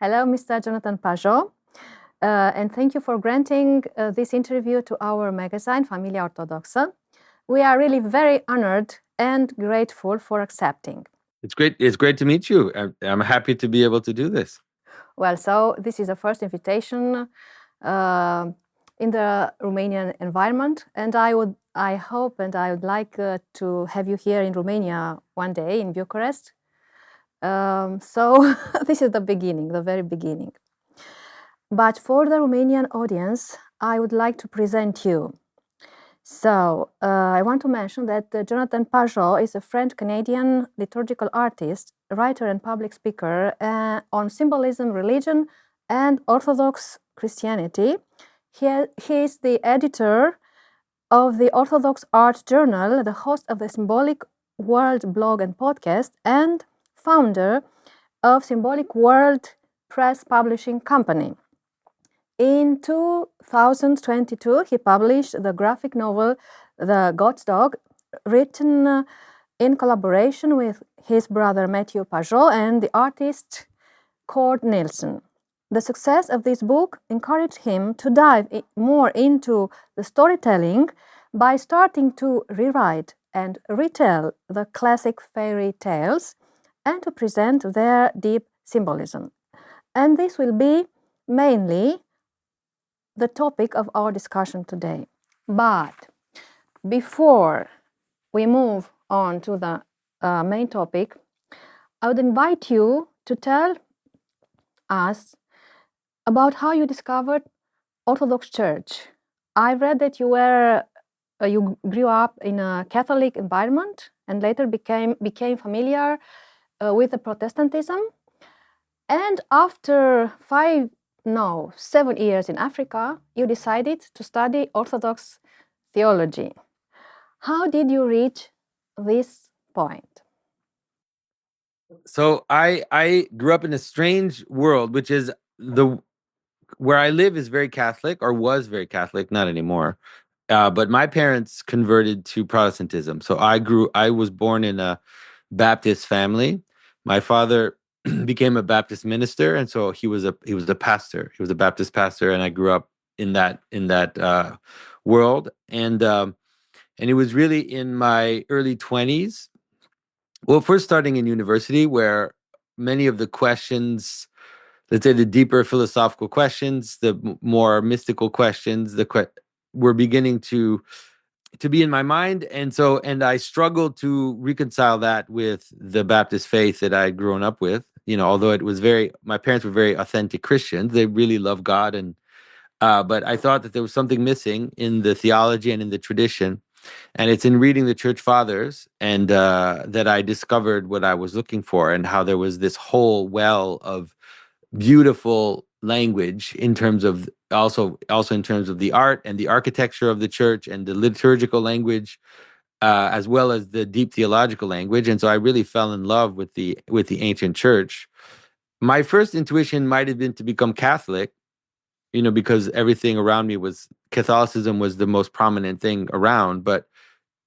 Hello, Mr. Jonathan Pageau, and thank you for granting this interview to our magazine, Familia Ortodoxă. We are really very honored and grateful for accepting. It's great. It's great to meet you. I'm happy to be able to do this. Well, so this is the first invitation in the Romanian environment, and I hope and I would like to have you here in Romania one day in Bucharest. So this is the beginning, the very beginning. But for the Romanian audience, I would like to present you. So I want to mention that Jonathan Pageau is a French-Canadian liturgical artist, writer and public speaker on symbolism, religion, and Orthodox Christianity. He is the editor of the Orthodox Art Journal, the host of the Symbolic World blog and podcast, and founder of Symbolic World Press Publishing Company. In 2022, he published the graphic novel The God's Dog, written in collaboration with his brother Matthew Pageau and the artist Cord Nielsen. The success of this book encouraged him to dive more into the storytelling by starting to rewrite and retell the classic fairy tales and to present their deep symbolism. And this will be mainly the topic of our discussion today. But before we move on to the main topic, I would invite you to tell us about how you discovered Orthodox Church. I read that you grew up in a Catholic environment and later became familiar with the Protestantism. And after 7 years in Africa, you decided to study Orthodox theology. How did you reach this point? So I grew up in a strange world, which is where I live is very Catholic, or was very Catholic, not anymore. But my parents converted to Protestantism. So I was born in a Baptist family. My father became a Baptist minister, and so he was a pastor. He was a Baptist pastor, and I grew up in that world. And it was really in my early 20s. Well, first starting in university, where many of the questions, let's say the deeper philosophical questions, the more mystical questions, were beginning to be in my mind. And I struggled to reconcile that with the Baptist faith that I had grown up with. Although my parents were very authentic Christians, they really loved God. But I thought that there was something missing in the theology and in the tradition. And it's in reading the Church Fathers and that I discovered what I was looking for, and how there was this whole well of beautiful language in terms of also in terms of the art and the architecture of the church and the liturgical language, as well as the deep theological language. And so I really fell in love with the ancient church. My first intuition might have been to become Catholic, because everything around me Catholicism was the most prominent thing around. But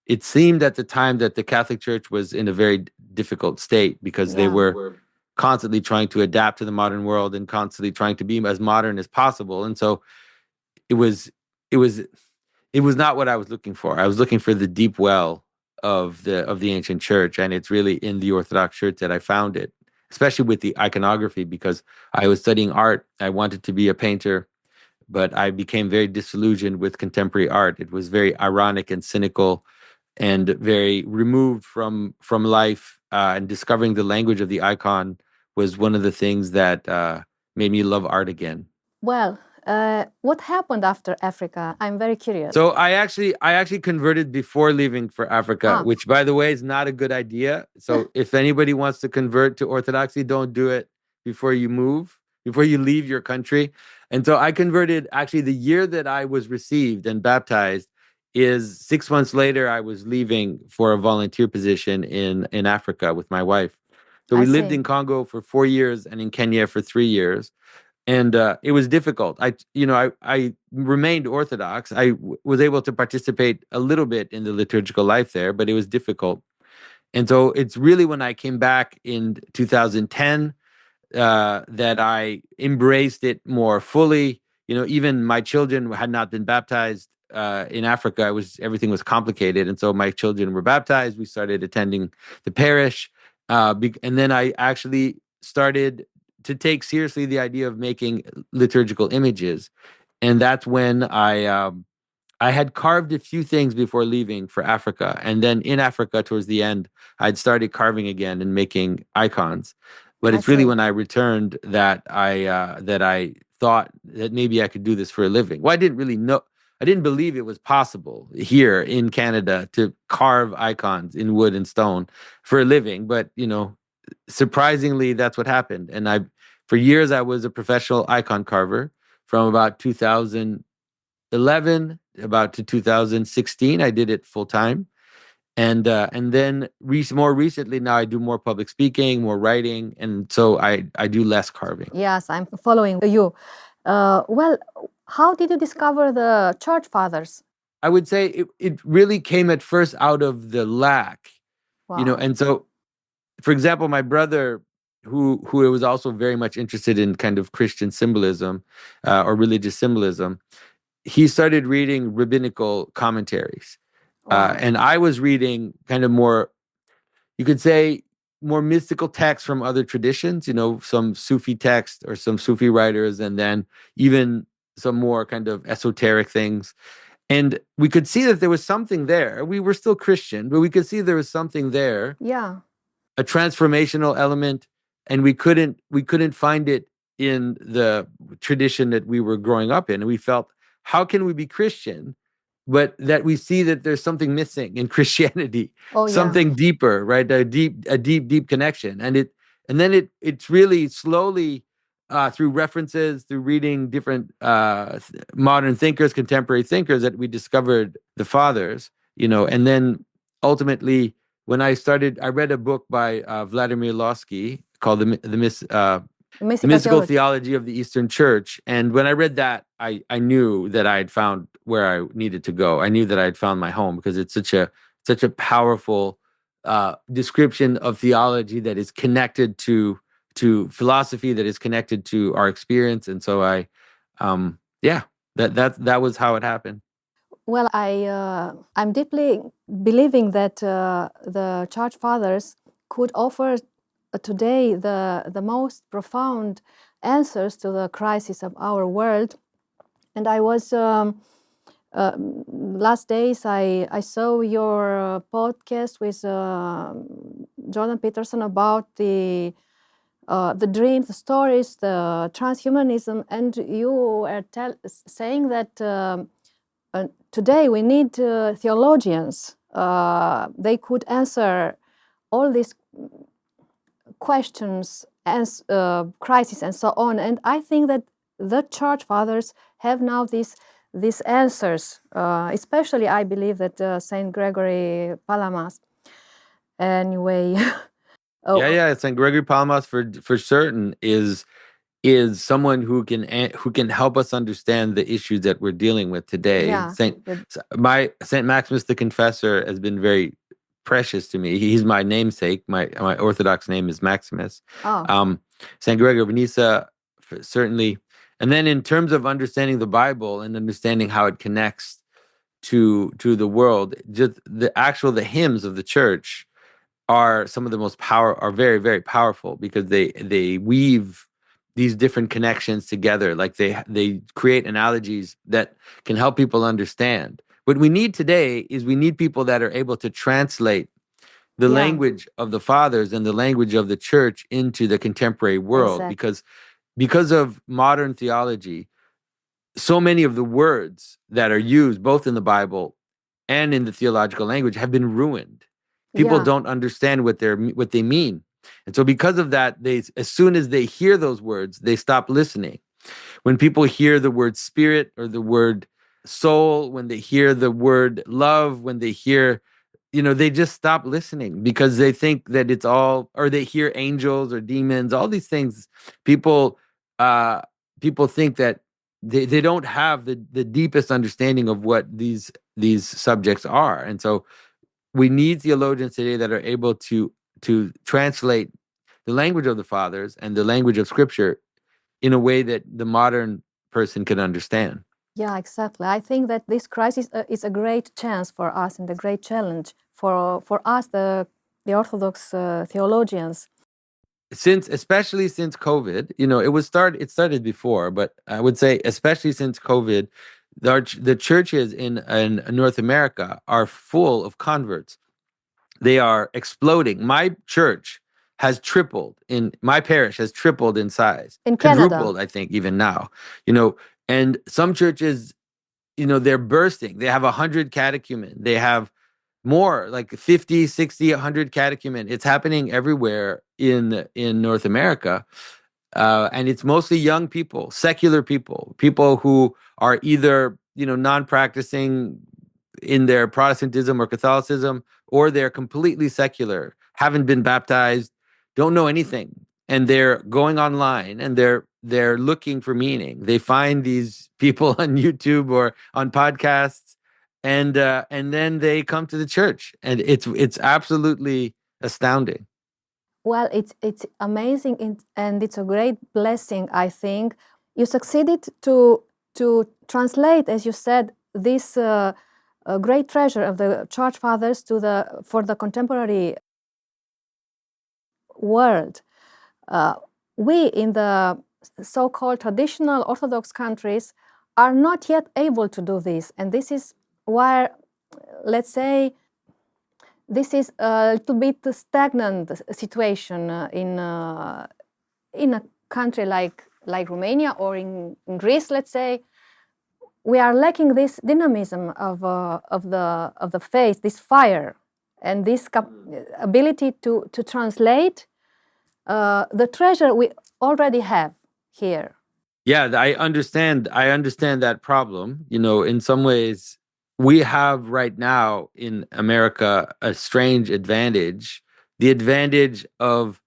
it seemed at the time that the Catholic Church was in a very difficult state, because they were constantly trying to adapt to the modern world and constantly trying to be as modern as possible. And so it was not what I was looking for. I was looking for the deep well of the ancient church, and it's really in the Orthodox Church that I found it, especially with the iconography, because I was studying art. I wanted to be a painter, but I became very disillusioned with contemporary art. It was very ironic and cynical and very removed from life, and discovering the language of the icon was one of the things that made me love art again. Well, what happened after Africa? I'm very curious. So I actually converted before leaving for Africa, which, by the way, is not a good idea. So if anybody wants to convert to Orthodoxy, don't do it before you leave your country. And so I converted actually the year that I was received and baptized. Is 6 months later, I was leaving for a volunteer position in Africa with my wife. So we lived in Congo for 4 years and in Kenya for 3 years. And it was difficult. I remained Orthodox. I was able to participate a little bit in the liturgical life there, but it was difficult. And so it's really when I came back in 2010 that I embraced it more fully. Even my children had not been baptized in Africa. Everything was complicated, and so my children were baptized. We started attending the parish, and then I actually started to take seriously the idea of making liturgical images, and that's when I had carved a few things before leaving for Africa, and then in Africa towards the end, I'd started carving again and making icons. But I it's really see. when I returned that I thought that maybe I could do this for a living. Well, I didn't really know. I didn't believe it was possible here in Canada to carve icons in wood and stone for a living. But surprisingly, that's what happened. And for years, I was a professional icon carver from about 2011 about to 2016. I did it full time, and then more recently now I do more public speaking, more writing, and so I do less carving. Yes, I'm following you. Well, how did you discover the church fathers? I would say it really came at first out of the lack, Wow. and so, for example, my brother, who was also very much interested in kind of Christian symbolism or religious symbolism, he started reading rabbinical commentaries. Wow. And I was reading kind of more, you could say, more mystical texts from other traditions, some Sufi text or some Sufi writers, and then even some more kind of esoteric things. And we could see that there was something there. We were still Christian, but we could see there was something there, Yeah. a transformational element, and we couldn't find it in the tradition that we were growing up in. And we felt, how can we be Christian, but that we see that there's something missing in Christianity, Oh, yeah. something deeper, right? A deep connection. And then it's really slowly through references, through reading different modern thinkers, contemporary thinkers, that we discovered the fathers, and then ultimately when I read a book by Vladimir Lossky called the Mystical Theology of the Eastern Church. And when I read that, I knew that I had found where I needed to go. I knew that I had found my home, because it's such a powerful description of theology that is connected to philosophy, that is connected to our experience. And so that was how it happened. Well, I'm deeply believing that the church fathers could offer today the most profound answers to the crisis of our world. And I was last days I saw your podcast with Jordan Peterson about the dreams, the stories, the transhumanism, and you were saying that today we need theologians. They could answer all these questions and crises and so on. And I think that the church fathers have now these answers. Especially, I believe that Saint Gregory Palamas. Anyway. Yeah. Saint Gregory Palamas for certain is someone who can help us understand the issues that we're dealing with today. Yeah. Saint Maximus the Confessor has been very precious to me. He's my namesake. My Orthodox name is Maximus. Oh. Saint Gregory of Nyssa, certainly. And then in terms of understanding the Bible and understanding how it connects to the world, just the hymns of the church are some of the most are very, very powerful, because they weave these different connections together. Like they create analogies that can help people understand. What we need today is we need people that are able to translate the language of the fathers and the language of the church into the contemporary world. Exactly. Because of modern theology, so many of the words that are used both in the Bible and in the theological language have been ruined. People don't understand what they mean. And so because of that, as soon as they hear those words, they stop listening. When people hear the word spirit or the word soul, when they hear the word love, when they hear, they just stop listening, because they think that it's all, or they hear angels or demons, all these things. People think that they don't have the deepest understanding of what these subjects are. And so we need theologians today that are able to translate the language of the fathers and the language of scripture in a way that the modern person can understand. Yeah, exactly. I think that this crisis is a great chance for us and a great challenge for us, the Orthodox theologians. Especially since COVID, it started before, but I would say especially since COVID, the churches in North America are full of converts. They are exploding. My parish has tripled in size, In quadrupled, Canada. I think, even now. And some churches, they're bursting. They have 100 catechumen. They have more, like 50, 60, 100 catechumen. It's happening everywhere in North America. And it's mostly young people, secular people who are either, non-practicing in their Protestantism or Catholicism, or they're completely secular, haven't been baptized, don't know anything, and they're going online and they're looking for meaning. They find these people on YouTube or on podcasts, and then they come to the church, and it's absolutely astounding. Well, it's amazing and it's a great blessing, I think. You succeeded to translate, as you said, this great treasure of the church fathers for the contemporary world. We in the so-called traditional Orthodox countries are not yet able to do this, and this is where, let's say, this is a little bit stagnant situation in a country like Romania or in Greece, let's say. We are lacking this dynamism of the faith, this fire, and this ability to translate the treasure we already have here. Yeah, I understand that problem. In some ways, we have right now in America a strange advantage, the advantage of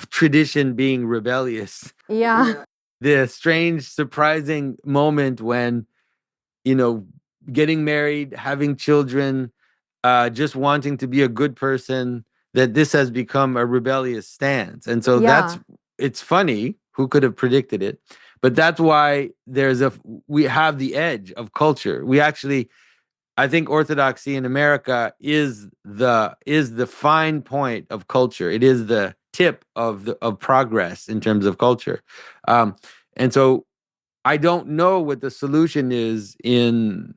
tradition being rebellious. Yeah. The strange, surprising moment when, getting married, having children, just wanting to be a good person, that this has become a rebellious stance. And so Yeah. it's funny, who could have predicted it? But that's why we have the edge of culture. I think Orthodoxy in America is the fine point of culture. It is the tip of progress in terms of culture. And so I don't know what the solution is in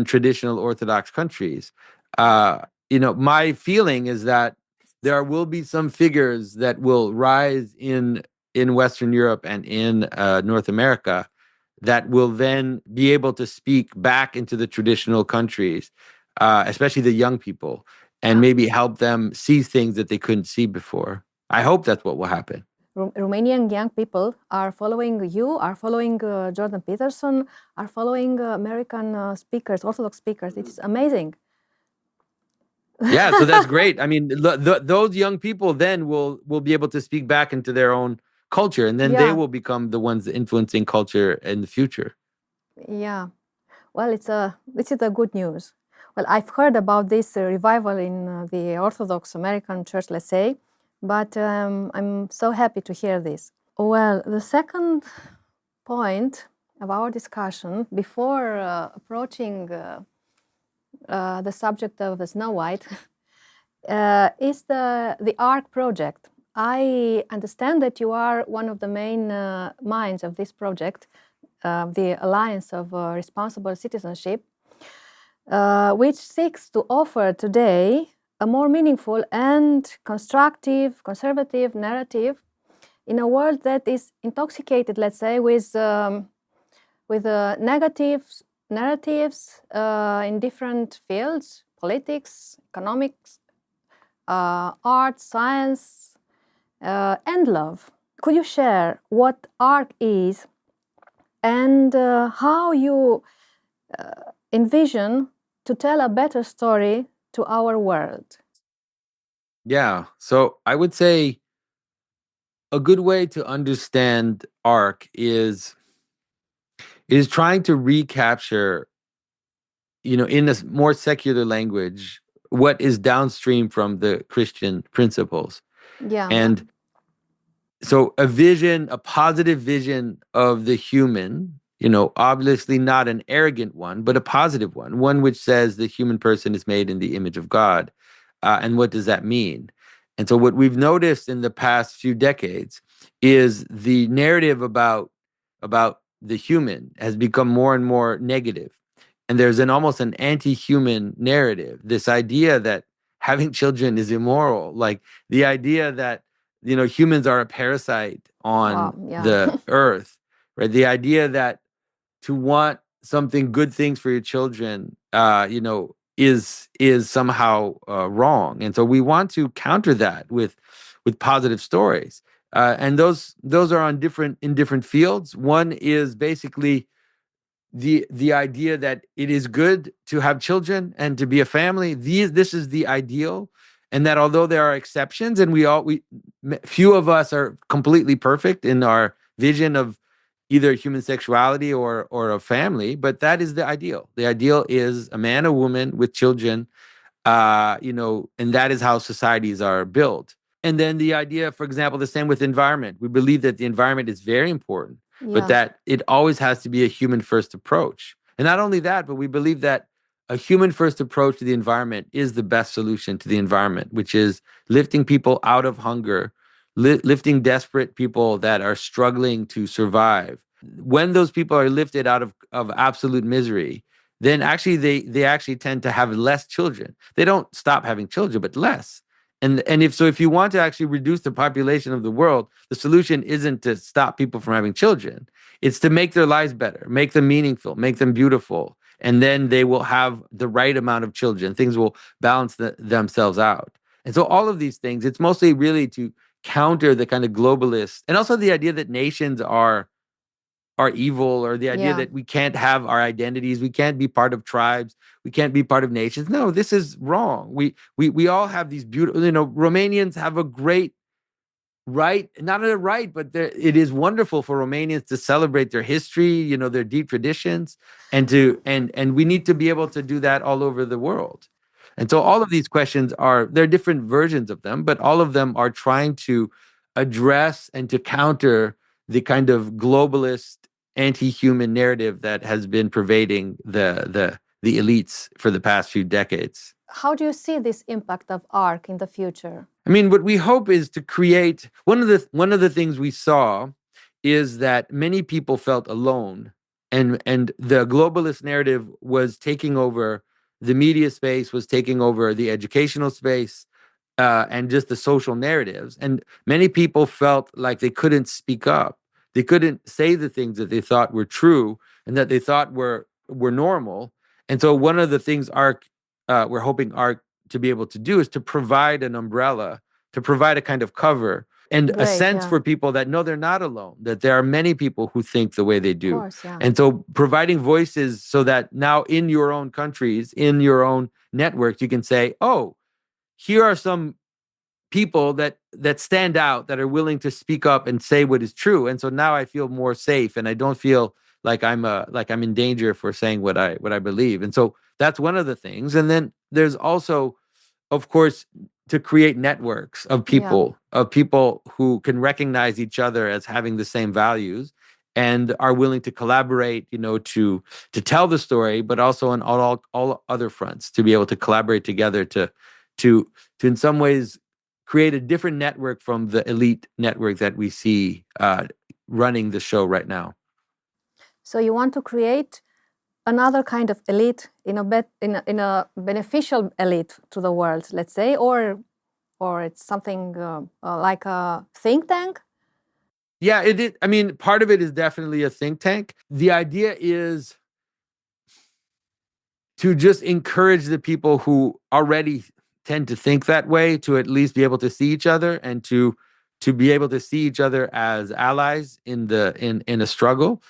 traditional Orthodox countries. My feeling is that there will be some figures that will rise in Western Europe and in North America that will then be able to speak back into the traditional countries, especially the young people, and maybe help them see things that they couldn't see before. I hope that's what will happen. Romanian young people are following you, are following Jordan Peterson, are following American speakers, Orthodox speakers. It is amazing. Yeah, so that's great. I mean, those young people then will be able to speak back into their own culture, and then they will become the ones influencing culture in the future. Yeah. Well, this is the good news. Well, I've heard about this revival in the Orthodox American Church, let's say, but I'm so happy to hear this. Well, the second point of our discussion, before approaching the subject of the Snow White, is the ARC project. I understand that you are one of the main minds of this project, the Alliance of Responsible Citizenship, which seeks to offer today a more meaningful and constructive, conservative narrative in a world that is intoxicated, let's say, with negative narratives in different fields: politics, economics, art, science, and love. Could you share what ARC is and how you envision to tell a better story to our world? Yeah, so I would say a good way to understand ARC is trying to recapture, in a more secular language, what is downstream from the Christian principles. Yeah. And so a vision, a positive vision of the human, obviously not an arrogant one, but a positive one which says the human person is made in the image of God. And what does that mean? And so what we've noticed in the past few decades is the narrative about the human has become more and more negative. And there's almost an anti-human narrative, this idea that having children is immoral, like the idea that humans are a parasite on Yeah. the earth, right? The idea that to want something good things for your children, is somehow wrong, and so we want to counter that with positive stories, and those are in different fields. One is basically the idea that it is good to have children and to be a family. This is the ideal, and that although there are exceptions, and few of us are completely perfect in our vision of either human sexuality or a family, but that is the ideal. The ideal is a man, a woman with children, and that is how societies are built. And then the idea, for example, the same with environment. We believe that the environment is very important, but that it always has to be a human first approach. And not only that, but we believe that a human first approach to the environment is the best solution to the environment, which is lifting people out of hunger, lifting desperate people that are struggling to survive. When those people are lifted out of absolute misery, then actually they actually tend to have less children. They don't stop having children, but less. And if you want to actually reduce the population of the world, the solution isn't to stop people from having children. It's to make their lives better, make them meaningful, make them beautiful, and then they will have the right amount of children. Things will balance themselves out. And so all of these things, it's mostly really to counter the kind of globalist, and also the idea that nations are evil, or the idea that we can't have our identities, we can't be part of tribes, we can't be part of nations. No, this is wrong. We all have these beautiful, Romanians have a great right, not a right, but it is wonderful for Romanians to celebrate their history, their deep traditions, and we need to be able to do that all over the world. And so all of these questions there are different versions of them, but all of them are trying to address and to counter the kind of globalist anti-human narrative that has been pervading the elites for the past few decades. How do you see this impact of ARC in the future? I mean, what we hope is to create one of the things we saw is that many people felt alone, and the globalist narrative was taking over the media space, was taking over the educational space, and just the social narratives. And many people felt like they couldn't speak up. They couldn't say the things that they thought were true and that they thought were normal. And so one of the things we're hoping ARC to be able to do is to provide an umbrella, to provide a kind of cover and a sense for people that no, they're not alone, that there are many people who think the way they do. Of course, yeah. And so providing voices so that now in your own countries, in your own networks, you can say, oh, here are some people that stand out, that are willing to speak up and say what is true. And so now I feel more safe, and I don't feel like I'm in danger for saying what I believe. And so that's one of the things. And then there's also, of course, to create networks of people, who can recognize each other as having the same values and are willing to collaborate, to tell the story, but also on all other fronts, to be able to collaborate together to in some ways create a different network from the elite network that we see running the show right now. So you want to create another kind of elite in a beneficial elite to the world, let's say, or it's something like a think tank? Yeah, it is. I mean, part of it is definitely a think tank. The idea is to just encourage the people who already tend to think that way to at least be able to see each other, and to be able to see each other as allies in a struggle.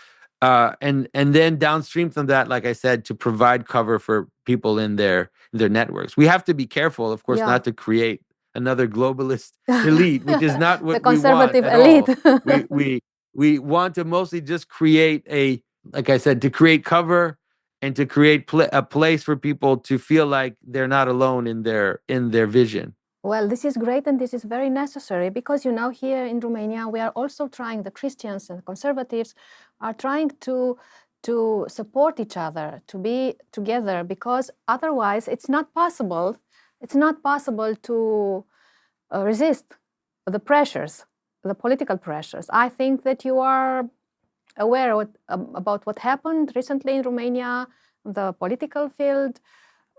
And then downstream from that, like I said, to provide cover for people in their networks. We have to be careful, of course, not to create another globalist elite, which is not what the conservative we want elite. at all. We want to mostly just create like I said, to create cover and to create a place for people to feel like they're not alone in their vision. Well, this is great and this is very necessary because, here in Romania, we are also trying, the Christians and conservatives are trying to support each other, to be together, because otherwise it's not possible. It's not possible to resist the pressures, the political pressures. I think that you are aware about what happened recently in Romania, the political field.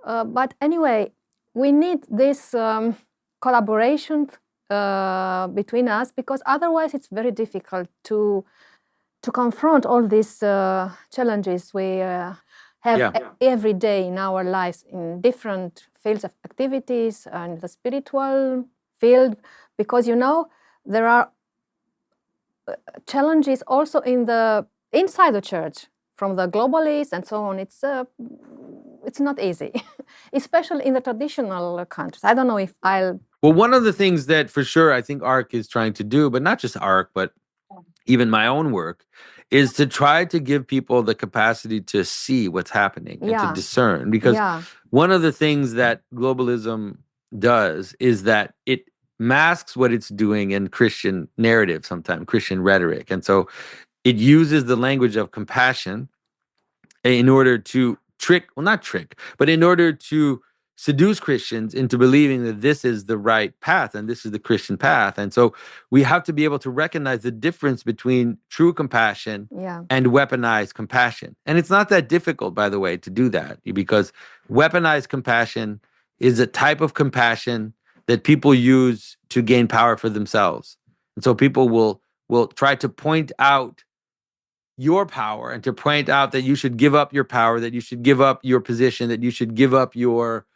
But anyway, we need this collaboration between us, because otherwise it's very difficult to confront all these challenges we have every day in our lives in different fields of activities and the spiritual field, because there are challenges also inside the church from the globalists and so on. It's not easy, especially in the traditional countries. I don't know if I'll. Well, one of the things that for sure I think ARC is trying to do, but not just ARC, but even my own work, is to try to give people the capacity to see what's happening and to discern. Because one of the things that globalism does is that it masks what it's doing in Christian narrative, sometimes Christian rhetoric. And so it uses the language of compassion in order to in order to seduce Christians into believing that this is the right path and this is the Christian path. And so we have to be able to recognize the difference between true compassion and weaponized compassion. And it's not that difficult, by the way, to do that, because weaponized compassion is a type of compassion that people use to gain power for themselves. And so people will try to point out your power and to point out that you should give up your power, that you should give up your position, that you should give up your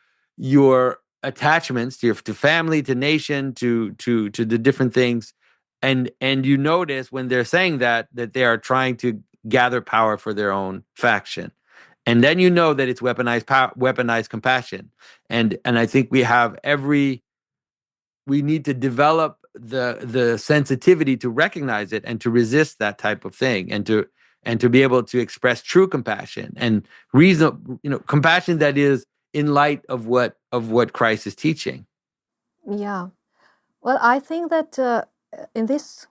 attachments to family, to nation, to the different things. And you notice when they're saying that they are trying to gather power for their own faction. And then you know that it's weaponized compassion. And I think we need to develop the sensitivity to recognize it and to resist that type of thing, and to be able to express true compassion and reason, compassion that is in light of what Christ is teaching. Yeah. Well, I think that in this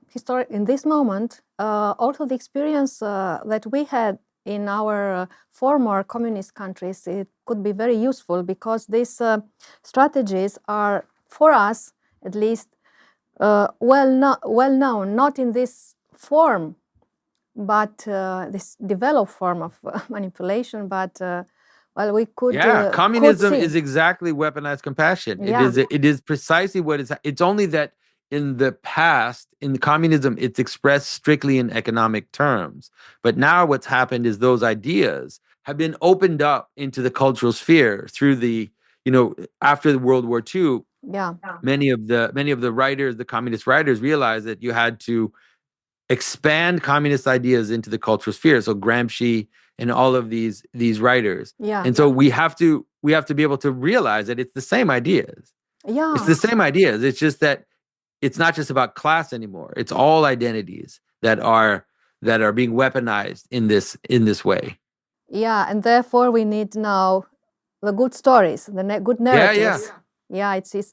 moment, also the experience that we had in our former communist countries, it could be very useful, because these strategies are, for us at least, well known, not in this form, but this developed form of manipulation, but we could. Communism is exactly weaponized compassion. It is precisely what it's only that in the past, in communism, it's expressed strictly in economic terms. But now what's happened is those ideas have been opened up into the cultural sphere through the, after the World War II. Many of the writers, the communist writers, realized that you had to expand communist ideas into the cultural sphere. So Gramsci and all of these writers. And so we have to be able to realize that it's the same ideas. It's the same ideas. It's just that it's not just about class anymore. It's all identities that are being weaponized in this way. Yeah, and therefore we need now the good stories, the good narratives.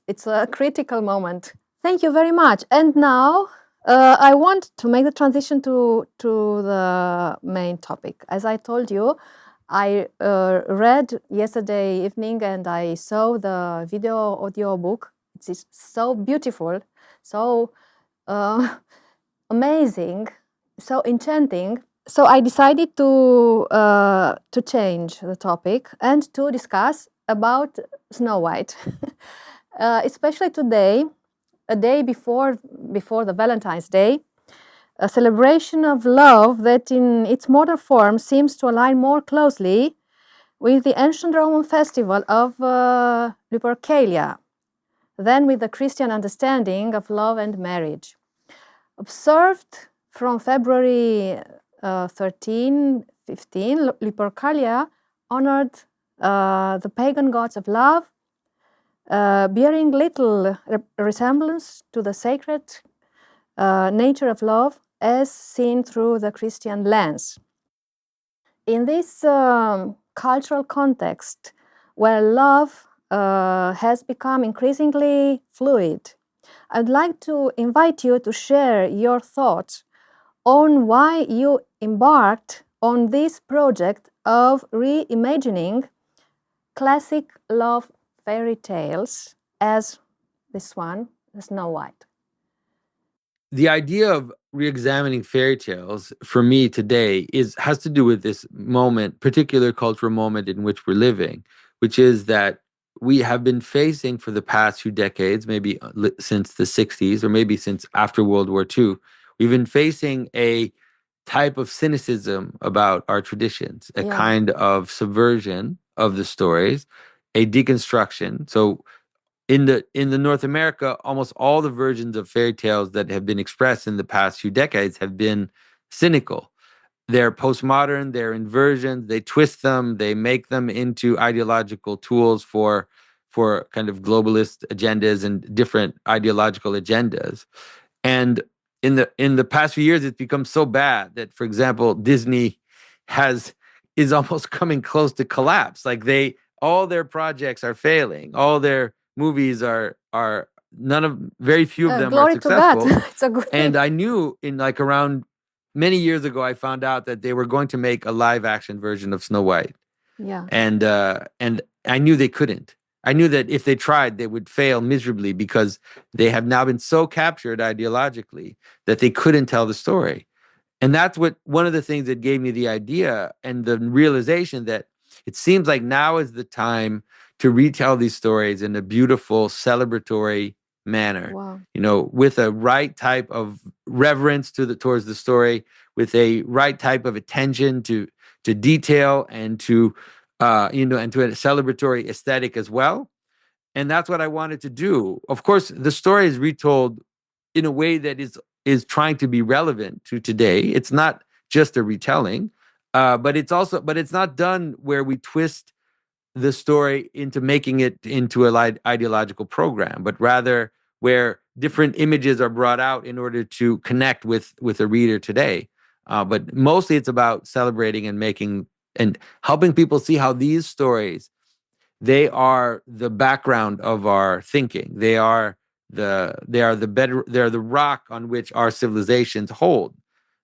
It's a critical moment. Thank you very much. And now I want to make the transition to the main topic. As I told you, I read yesterday evening and I saw the video audio book. It is so beautiful, so amazing, so enchanting. So I decided to change the topic and to discuss about Snow White, especially today, a day before the Valentine's Day, a celebration of love that in its modern form seems to align more closely with the ancient Roman festival of Lupercalia than with the Christian understanding of love and marriage. Observed from February 13, 15, Lupercalia honored the pagan gods of love, bearing little resemblance to the sacred nature of love as seen through the Christian lens. In this cultural context, where love has become increasingly fluid. I'd like to invite you to share your thoughts on why you embarked on this project of reimagining classic love fairy tales as this one, Snow White. The idea of re-examining fairy tales for me today has to do with this moment, particular cultural moment in which we're living, which is that we have been facing for the past few decades, maybe since the 60s or maybe since after World War II, we've been facing a type of cynicism about our traditions, a kind of subversion of the stories, a deconstruction. So in the North America, almost all the versions of fairy tales that have been expressed in the past few decades have been cynical. They're postmodern, they're inversions, they twist them, they make them into ideological tools for kind of globalist agendas and different ideological agendas. And in the past few years, it's become so bad that, for example, Disney is almost coming close to collapse. Like all their projects are failing, all their movies are very few of them are successful. Glory to God. It's a good thing. And I knew around many years ago, I found out that they were going to make a live action version of Snow White. Yeah. And I knew they couldn't. I knew that if they tried, they would fail miserably because they have now been so captured ideologically that they couldn't tell the story. And that's one of the things that gave me the idea and the realization that it seems like now is the time to retell these stories in a beautiful, celebratory manner. Wow. With a right type of reverence towards the story, with a right type of attention to detail and to and to a celebratory aesthetic as well. And that's what I wanted to do. Of course, the story is retold in a way that is trying to be relevant to today. It's not just a retelling, but it's not done where we twist the story into making it into an ideological program, but rather where different images are brought out in order to connect with a reader today. But mostly it's about celebrating and making and helping people see how these stories, they are the background of our thinking. They are the rock on which our civilizations hold.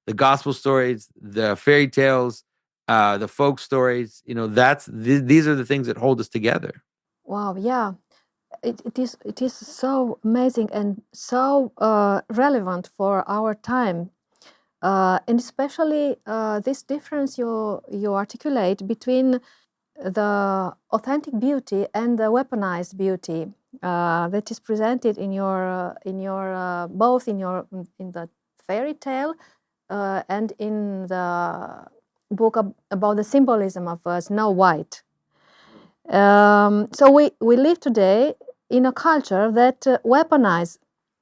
The gospel stories, the fairy tales, the folk stories, these are the things that hold us together. Wow, yeah. It is so amazing and so relevant for our time. And especially this difference you articulate between the authentic beauty and the weaponized beauty that is presented in your both in the fairy tale and in the book about the symbolism of Snow White. So we live today in a culture that weaponizes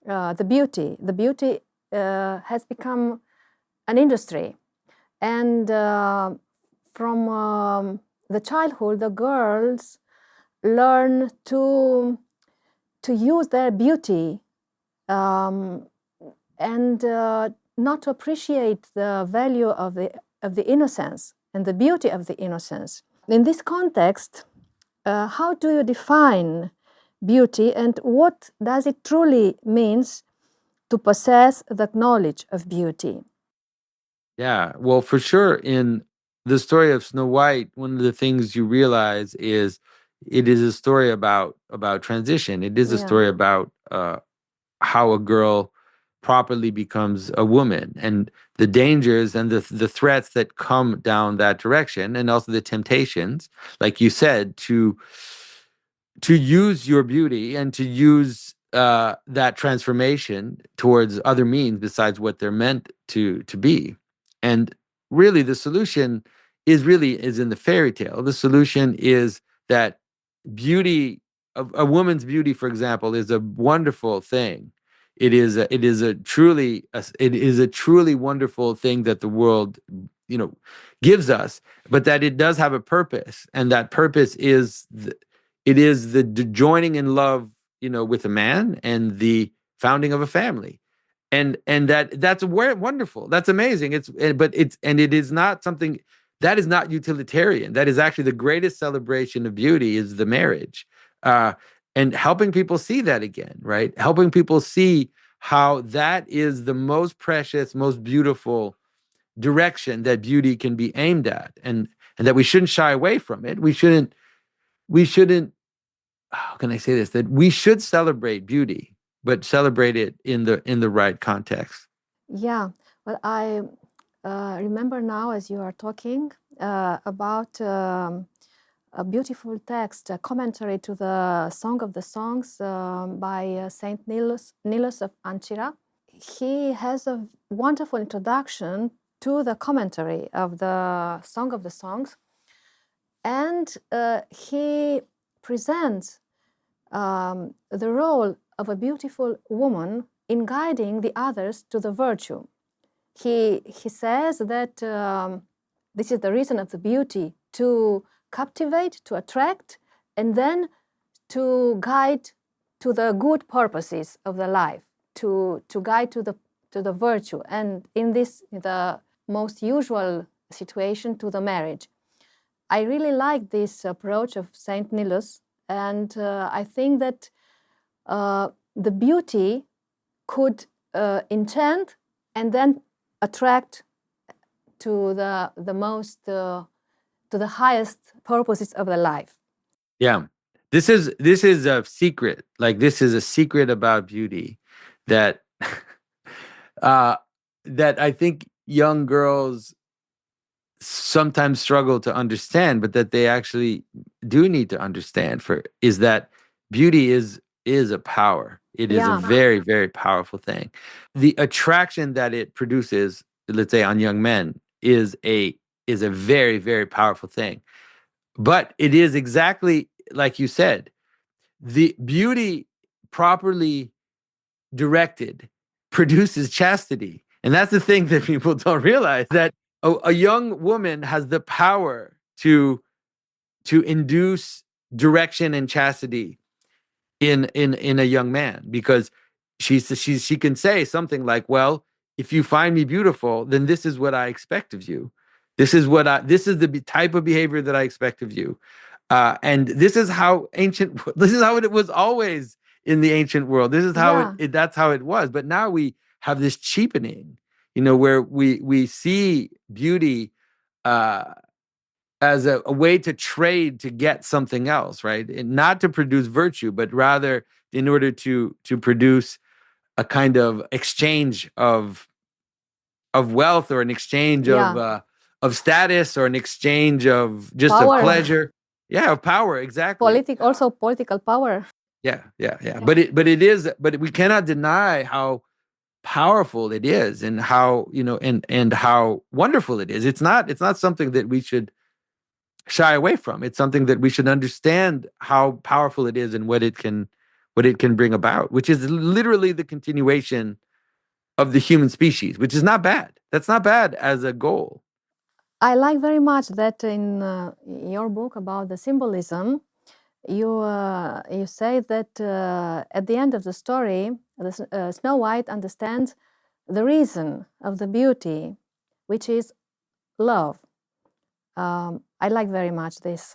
the beauty. The beauty has become an industry, and from the childhood, the girls learn to use their beauty and not to appreciate the value of the innocence and the beauty of the innocence. In this context, how do you define beauty, and what does it truly means to possess the knowledge of beauty? Yeah, well, for sure, in the story of Snow White, one of the things you realize is it is a story about transition. It is a story about how a girl properly becomes a woman, and the dangers and the threats that come down that direction, and also the temptations, like you said, to use your beauty and to use that transformation towards other means besides what they're meant to be. And really, the solution is in the fairy tale. The solution is that beauty, a woman's beauty, for example, is a wonderful thing. It is a truly wonderful thing that the world, gives us, but that it does have a purpose, and that purpose is the joining in love, with a man and the founding of a family. And that's wonderful. That's amazing. It is not something that is not utilitarian. That is actually the greatest celebration of beauty is the marriage. and helping people see that again, right? Helping people see how that is the most precious, most beautiful direction that beauty can be aimed at, and that we shouldn't shy away from it. We shouldn't, how can I say this? That we should celebrate beauty, but celebrate it in the right context. Yeah, well, I remember now as you are talking about a beautiful text, a commentary to the Song of the Songs by Saint Nilus of Ancyra. He has a wonderful introduction to the commentary of the Song of the Songs, and he presents the role of a beautiful woman in guiding the others to the virtue. He says that this is the reason of the beauty, to captivate, to attract, and then to guide to the good purposes of the life, to guide to the virtue, and in this, the most usual situation, to the marriage. I really like this approach of Saint Nilus, and I think that the beauty could enchant and then attract to the most to the highest purposes of the life. Yeah, this is a secret. Like, this is a secret about beauty that that I think young girls sometimes struggle to understand, but that they actually do need to understand. Is that beauty is a power. It is a very, very powerful thing. The attraction that it produces, let's say, on young men, is a very, very powerful thing. But it is exactly like you said, the beauty properly directed produces chastity. And that's the thing that people don't realize, that a young woman has the power to induce direction and chastity in a young man, because she can say something like, well, if you find me beautiful, then this is what I expect of you. This is the type of behavior that I expect of you. And this is how it was always in the ancient world. This is how that's how it was. But now we have this cheapening, where we see beauty as a way to trade to get something else, right? And not to produce virtue, but rather in order to produce a kind of exchange of wealth, or an exchange of status, or an exchange of just power. Of pleasure. Yeah, of power, exactly. Also political power. Yeah. But we cannot deny how powerful it is, and how, and how wonderful it is. It's not something that we should shy away from. It's something that we should understand how powerful it is, and what it can bring about, which is literally the continuation of the human species, which is not bad. That's not bad as a goal. I like very much that in your book about the symbolism, you say that at the end of the story, Snow White understands the reason of the beauty, which is love. I like very much this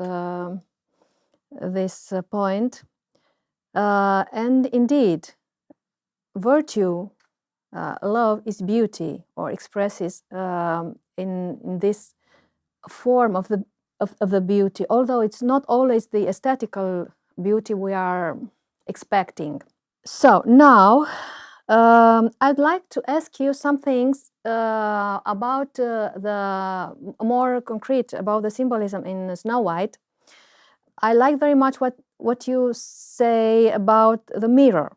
point, and indeed, virtue, love is beauty, or expresses in this form of the beauty, although it's not always the aesthetical beauty we are expecting. So now I'd like to ask you some things about the more concrete about the symbolism in Snow White. I like very much what you say about the mirror.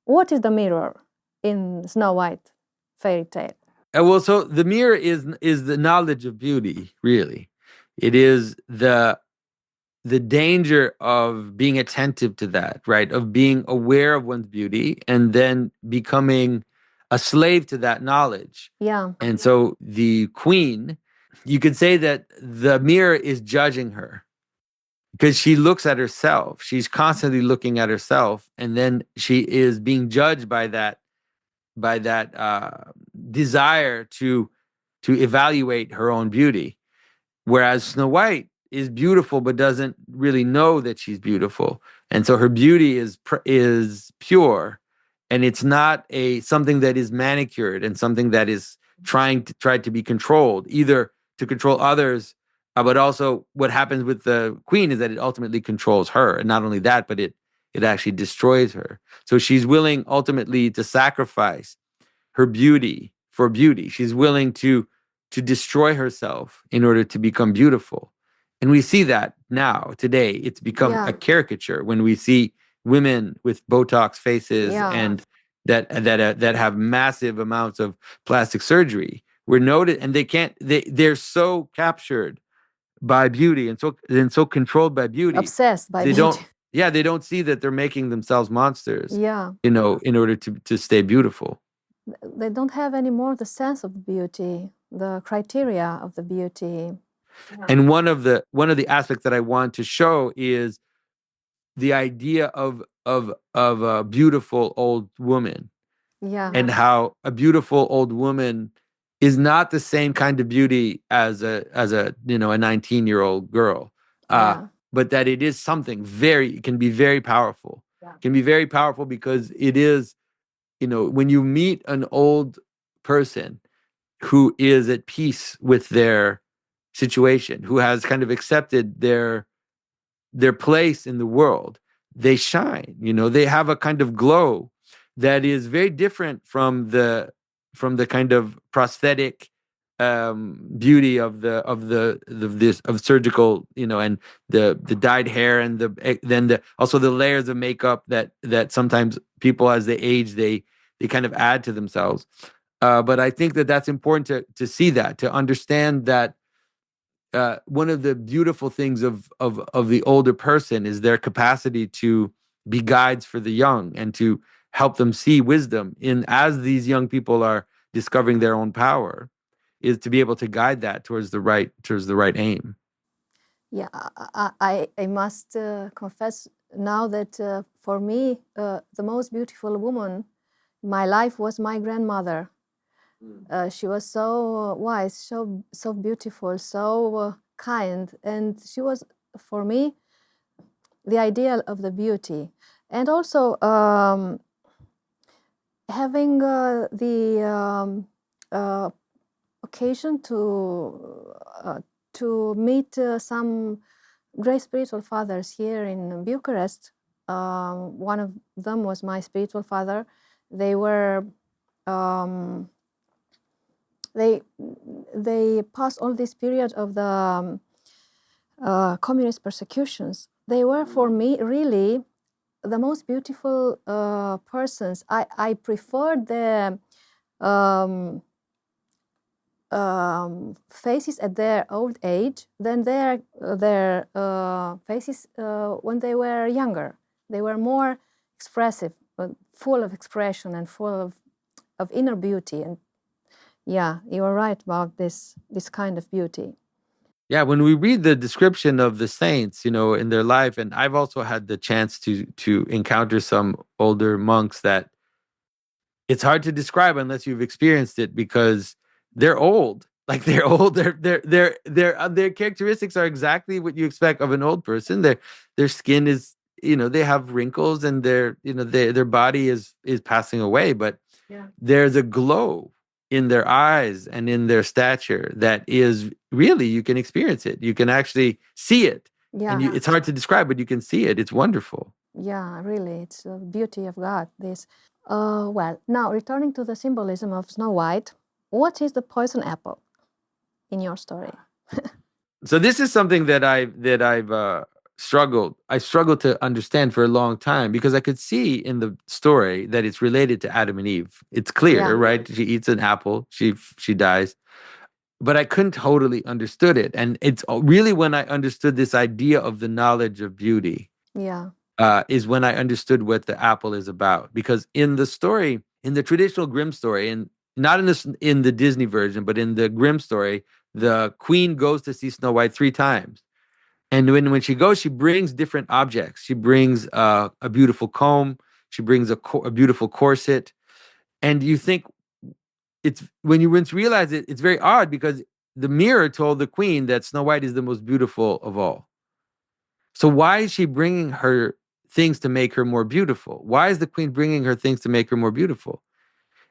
What is the mirror in Snow White fairy tale? Well, so the mirror is the knowledge of beauty, really. It is the danger of being attentive to that, right? Of being aware of one's beauty, and then becoming a slave to that knowledge. Yeah. And so the queen, you could say that the mirror is judging her, because she looks at herself. She's constantly looking at herself, and then she is being judged by that desire to evaluate her own beauty. Whereas Snow White is beautiful, but doesn't really know that she's beautiful. And so her beauty is pure, and it's not something that is manicured and something that is tried to be controlled, either to control others, but also what happens with the queen is that it ultimately controls her, and not only that, but it actually destroys her. So she's willing ultimately to sacrifice her beauty for beauty. She's willing to destroy herself in order to become beautiful. And we see that now, today. It's become a caricature when we see women with Botox faces and that have massive amounts of plastic surgery. We're noted, and they're so captured by beauty and so controlled by beauty, obsessed by beauty. They don't see that they're making themselves monsters. Yeah. In order to stay beautiful. They don't have anymore the sense of the beauty, the criteria of the beauty. And one of the aspects that I want to show is the idea of a beautiful old woman. Yeah. And how a beautiful old woman is not the same kind of beauty as a 19-year-old girl. But that it is something it can be very powerful. It can be very powerful because it is, when you meet an old person who is at peace with their situation, who has kind of accepted their place in the world, they shine. They have a kind of glow that is very different from the kind of prosthetic beauty of surgical, and the dyed hair, and then also the layers of makeup that sometimes people, as they age, they kind of add to themselves. But I think that's important to see that, to understand that one of the beautiful things of the older person is their capacity to be guides for the young and to help them see wisdom as these young people are discovering their own power, is to be able to guide that towards the right aim. Yeah, I must confess now that for me, the most beautiful woman in my life was my grandmother. She was so wise, so beautiful, so kind, and she was, for me, the ideal of the beauty. And also having the occasion to meet some great spiritual fathers here in Bucharest. One of them was my spiritual father. They were they passed all this period of the communist persecutions. They were, for me, really the most beautiful persons. I preferred the faces at their old age than their faces when they were younger. They were more expressive, full of expression and full of inner beauty. And yeah, you are right about this kind of beauty. Yeah, when we read the description of the saints, in their life, and I've also had the chance to encounter some older monks that it's hard to describe unless you've experienced it, because they're old. Like, they're old. Their characteristics are exactly what you expect of an old person. Their skin is, they have wrinkles, and their body is passing away, but there's a glow in their eyes and in their stature that is really, you can experience it. You can actually see it. And it's hard to describe, but you can see it. It's wonderful. Yeah, really, it's the beauty of God. This. Well, now returning to the symbolism of Snow White, what is the poison apple in your story? So this is something that I've struggled to understand for a long time, because I could see in the story that it's related to Adam and Eve. It's clear, right? She eats an apple, she dies. But I couldn't totally understood it. And it's really when I understood this idea of the knowledge of beauty. Is when I understood what the apple is about. Because in the story, in the traditional Grimm story, and not in the Disney version, but in the Grimm story, the queen goes to see Snow White 3 times. And when she goes, she brings different objects. She brings a beautiful comb. She brings a beautiful corset. And you think, when you realize it, it's very odd, because the mirror told the queen that Snow White is the most beautiful of all. So why is she bringing her things to make her more beautiful. Why is the queen bringing her things to make her more beautiful?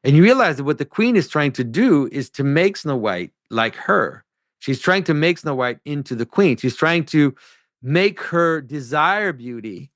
And you realize that what the queen is trying to do is to make Snow White like her. She's trying to make Snow White into the queen. She's trying to make her desire beauty,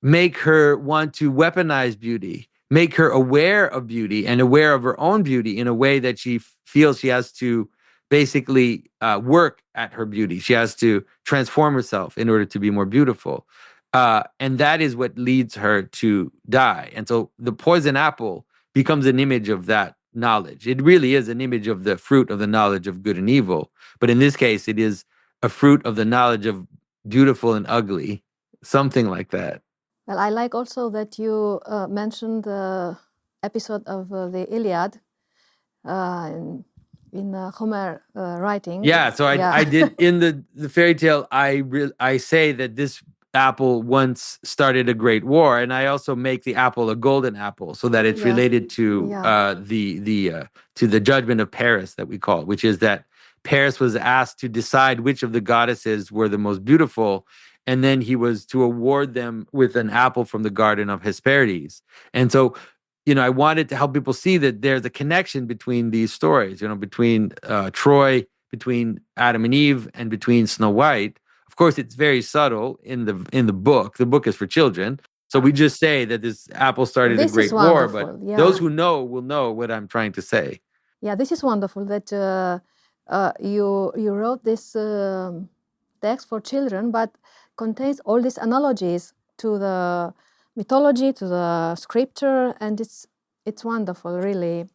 make her want to weaponize beauty, make her aware of beauty and aware of her own beauty in a way that she feels she has to basically work at her beauty. She has to transform herself in order to be more beautiful. And that is what leads her to die. And so the poison apple becomes an image of that knowledge. It really is an image of the fruit of the knowledge of good and evil. But in this case, it is a fruit of the knowledge of beautiful and ugly, something like that. Well, I like also that you mentioned the episode of the Iliad in Homer writing. Yeah, so I did in the fairy tale. I say that this apple once started a great war, and I also make the apple a golden apple, so that it's related to the judgment of Paris that we call it, which is that Paris was asked to decide which of the goddesses were the most beautiful, and then he was to award them with an apple from the garden of Hesperides. And so, I wanted to help people see that there's a connection between these stories, between Troy, between Adam and Eve, and between Snow White. Of course, it's very subtle in the book. The book is for children. So we just say that this apple started a great war, but those who know will know what I'm trying to say. Yeah, this is wonderful that you wrote this text for children, but contains all these analogies to the mythology, to the scripture, and it's wonderful, really.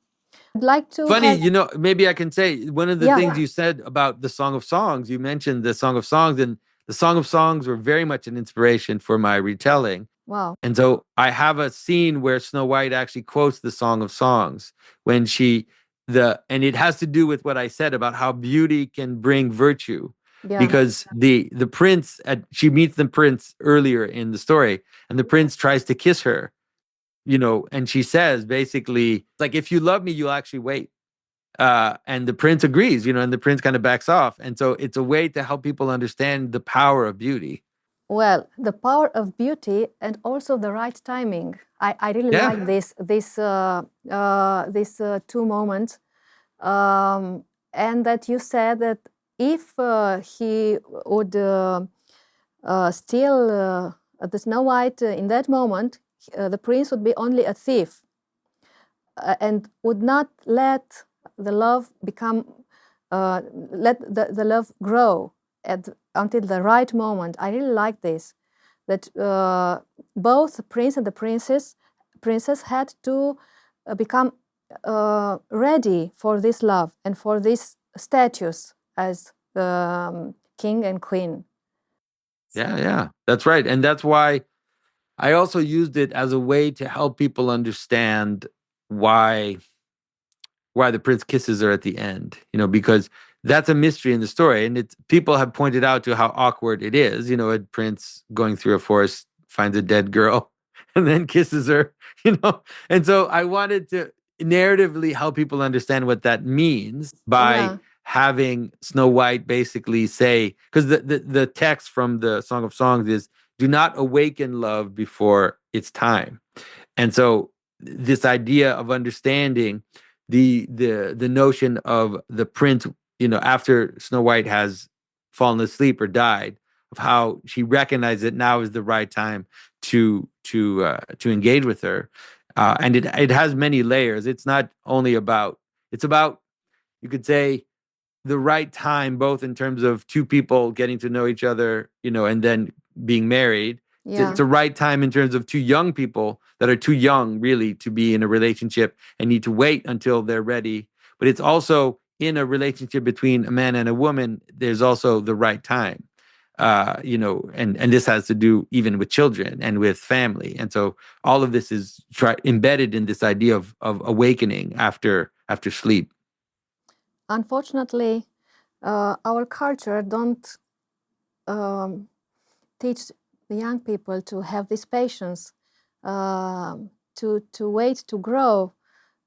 I'd like to Funny, maybe I can say one of the things you said about the Song of Songs, you mentioned the Song of Songs, and the Song of Songs were very much an inspiration for my retelling. Wow. And so I have a scene where Snow White actually quotes the Song of Songs when and it has to do with what I said about how beauty can bring virtue. Yeah. Because the prince, she meets the prince earlier in the story, and the prince tries to kiss her, and she says basically, like, if you love me, you'll actually wait. And the prince agrees, and the prince kind of backs off. And so it's a way to help people understand the power of beauty. Well, the power of beauty and also the right timing. I really like these two moments. And that you said that if he would steal the Snow White in that moment, the prince would be only a thief and would not let the love become, let the love grow until the right moment. I really like this, that both the prince and the princess had to become ready for this love and for this status as king and queen. Yeah, that's right. And that's why I also used it as a way to help people understand why the prince kisses her at the end, because that's a mystery in the story. And people have pointed out to how awkward it is, a prince going through a forest, finds a dead girl and then kisses her, And so I wanted to narratively help people understand what that means by having Snow White basically say, because the text from the Song of Songs is, do not awaken love before it's time. And so this idea of understanding the notion of the prince, after Snow White has fallen asleep or died, of how she recognized that now is the right time to engage with her, and it has many layers. It's not only about, it's about, you could say, the right time, both in terms of two people getting to know each other, and then being married. Yeah. It's a right time in terms of two young people that are too young really to be in a relationship and need to wait until they're ready. But it's also in a relationship between a man and a woman, there's also the right time. And this has to do even with children and with family. And so all of this is embedded in this idea of awakening after sleep. Unfortunately, our culture don't teach the young people to have this patience, to wait to grow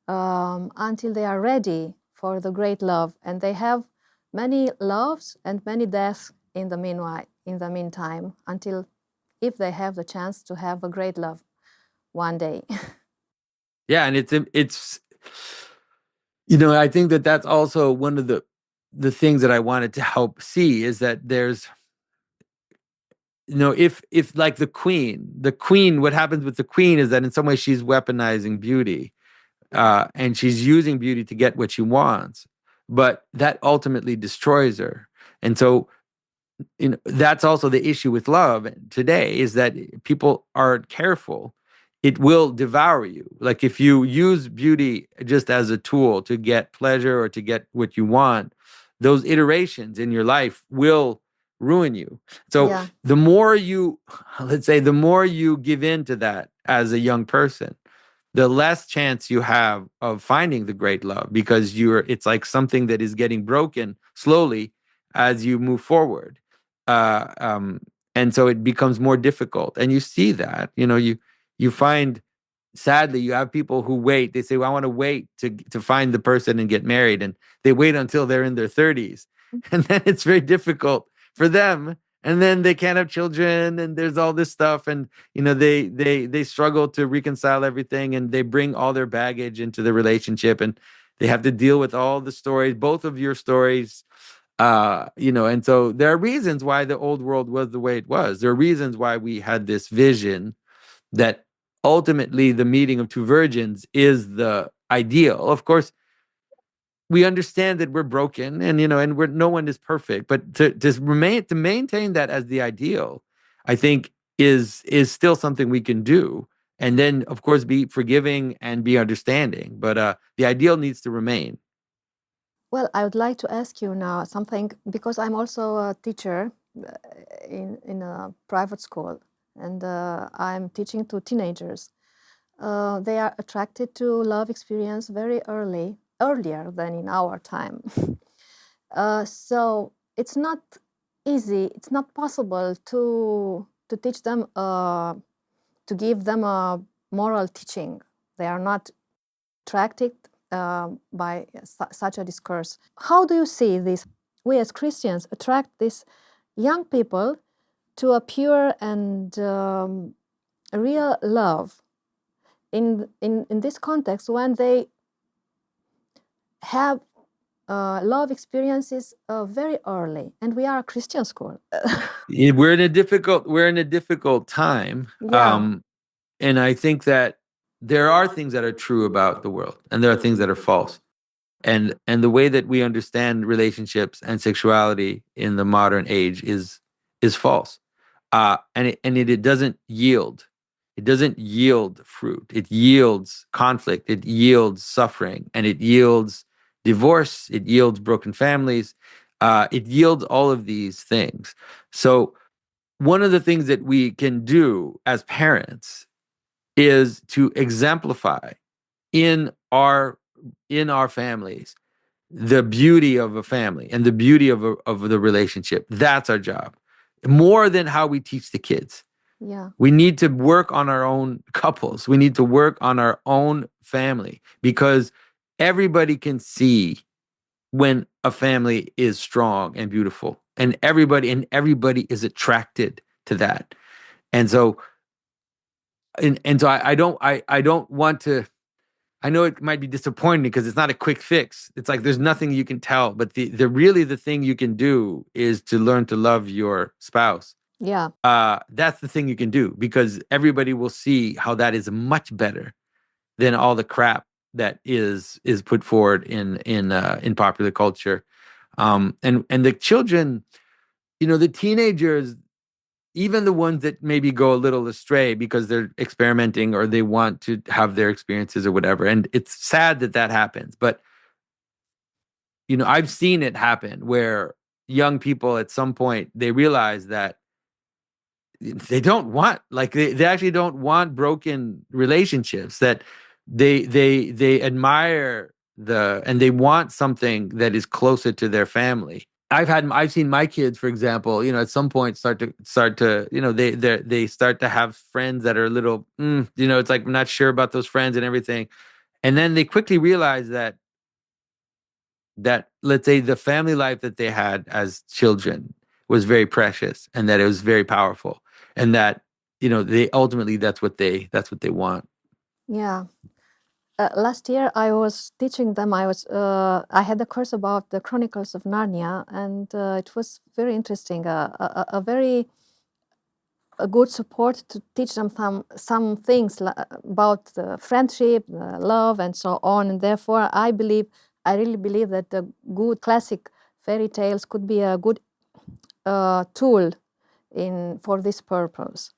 until they are ready for the great love. And they have many loves and many deaths in the meantime, until if they have the chance to have a great love one day. Yeah, and it's you know, I think that that's also one of the things that I wanted to help see is that there's, you know, if like the queen, what happens with the queen is that in some way she's weaponizing beauty, and she's using beauty to get what she wants, but that ultimately destroys her. And so, you know, that's also the issue with love today, is that people aren't careful. It will devour you. Like if you use beauty just as a tool to get pleasure or to get what you want, those iterations in your life will ruin you. So Yeah. the more you, let's say, the more you give in to that as a young person, the less chance you have of finding the great love, because it's like something that is getting broken slowly as you move forward. Uh, um, and so it becomes more difficult. And you see that, you know, you find, sadly, you have people who wait. They say, well, I want to wait to find the person and get married. And they wait until they're in their 30s. And then it's very difficult for them. And then they can't have children, and there's all this stuff. And, you know, they struggle to reconcile everything, and they bring all their baggage into the relationship, and they have to deal with all the stories, both of your stories. You know, and so there are reasons why the old world was the way it was. There are reasons why we had this vision that ultimately the meeting of two virgins is the ideal. Of course, we understand that we're broken, and, you know, and no one is perfect, but to maintain that as the ideal, I think is still something we can do. And then, of course, be forgiving and be understanding. But the ideal needs to remain. Well, I would like to ask you now something, because I'm also a teacher in a private school, and I'm teaching to teenagers. They are attracted to love experience very earlier than in our time. So it's not easy, it's not possible to teach them, to give them a moral teaching. They are not attracted by such a discourse. How do you see this? We as Christians attract these young people to a pure and a real love in this context, when they have love experiences very early, and we are a Christian school. We're in a difficult time. Yeah. And I think that there are things that are true about the world, and there are things that are false. And the way that we understand relationships and sexuality in the modern age is false. And it doesn't yield. It doesn't yield fruit. It yields conflict. It yields suffering, and it yields divorce. It yields broken families. It yields all of these things. So one of the things that we can do as parents is to exemplify in our families the beauty of a family and the beauty of the relationship. That's our job, more than how we teach the kids. Yeah. We need to work on our own couples. We need to work on our own family, because everybody can see when a family is strong and beautiful, and everybody is attracted to that. And so I don't want to. I know it might be disappointing because it's not a quick fix. It's like there's nothing you can tell, but the thing you can do is to learn to love your spouse. Yeah. That's the thing you can do, because everybody will see how that is much better than all the crap that is put forward in popular culture. And the children, you know, the teenagers, even the ones that maybe go a little astray because they're experimenting or they want to have their experiences or whatever. And it's sad that that happens. But, you know, I've seen it happen where young people at some point, they realize that they don't want, like, they actually don't want broken relationships, that they admire and they want something that is closer to their family. I've seen my kids, for example, you know, at some point start to, you know, they start to have friends that are a little, you know, it's like, I'm not sure about those friends and everything. And then they quickly realize that let's say the family life that they had as children was very precious, and that it was very powerful, and that they ultimately that's what they want. Yeah. Last year I was teaching them. I had a course about the Chronicles of Narnia, and it was very interesting. A very a good support to teach them some things about friendship, love, and so on. And therefore, I really believe that the good classic fairy tales could be a good tool for this purpose.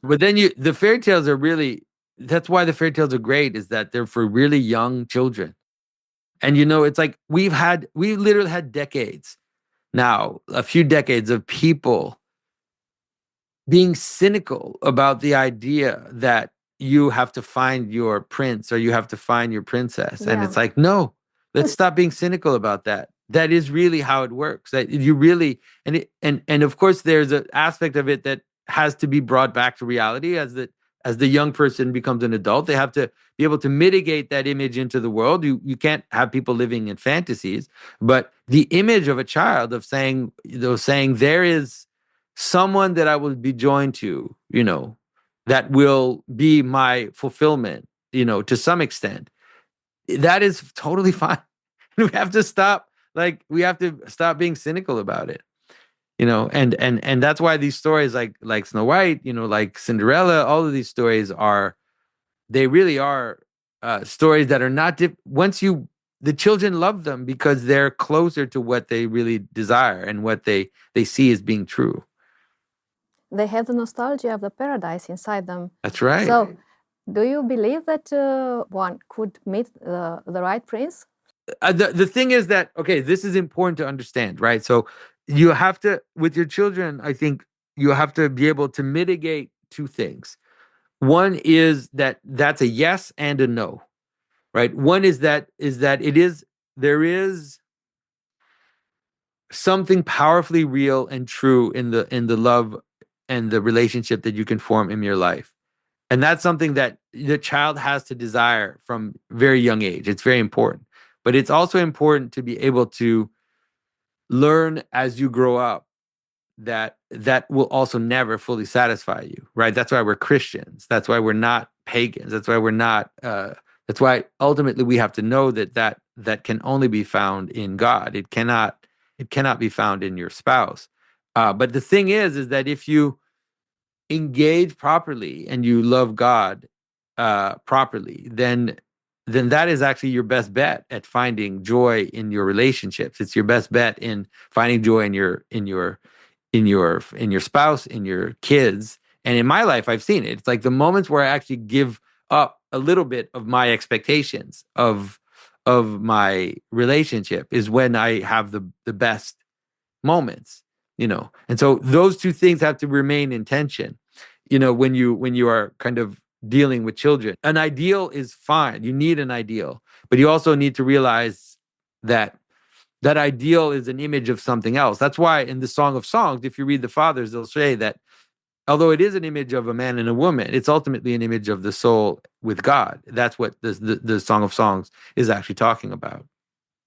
But then the fairy tales are really, that's why the fairy tales are great, is that they're for really young children. And it's like we literally had decades now, a few decades of people being cynical about the idea that you have to find your prince or you have to find your princess. And it's like, no, let's stop being cynical about that. That is really how it works. That you really, and of course there's an aspect of it that has to be brought back to reality as the young person becomes an adult. They have to be able to mitigate that image into the world. You can't have people living in fantasies, but the image of a child of saying there is someone that I will be joined to, that will be my fulfillment, to some extent. That is totally fine. We have to stop being cynical about it. And that's why these stories like Snow White, like Cinderella, all of these stories they really are stories that are not the children love them because they're closer to what they really desire and what they see as being true. They have the nostalgia of the paradise inside them. That's right. So, do you believe that one could meet the right prince? The thing is that, okay, this is important to understand, right? So you have to, with your children, I think you have to be able to mitigate two things. One is that's a yes and a no, right? One is that there is something powerfully real and true in the love and the relationship that you can form in your life. And that's something that the child has to desire from very young age. It's very important. But it's also important to be able to learn as you grow up that will also never fully satisfy you, right? That's why we're Christians. That's why we're not pagans. That's why we're not, that's why ultimately we have to know that can only be found in God. It cannot be found in your spouse. But the thing is that if you engage properly and you love God properly, then that is actually your best bet at finding joy in your relationships. It's your best bet in finding joy in your spouse, in your kids. And in my life, I've seen it. It's like the moments where I actually give up a little bit of my expectations of my relationship is when I have the best moments. And so those two things have to remain in tension, when you are kind of dealing with children. An ideal is fine. You need an ideal, but you also need to realize that ideal is an image of something else. That's why in the Song of Songs, if you read the Fathers, they'll say that although it is an image of a man and a woman, it's ultimately an image of the soul with God. That's what the Song of Songs is actually talking about.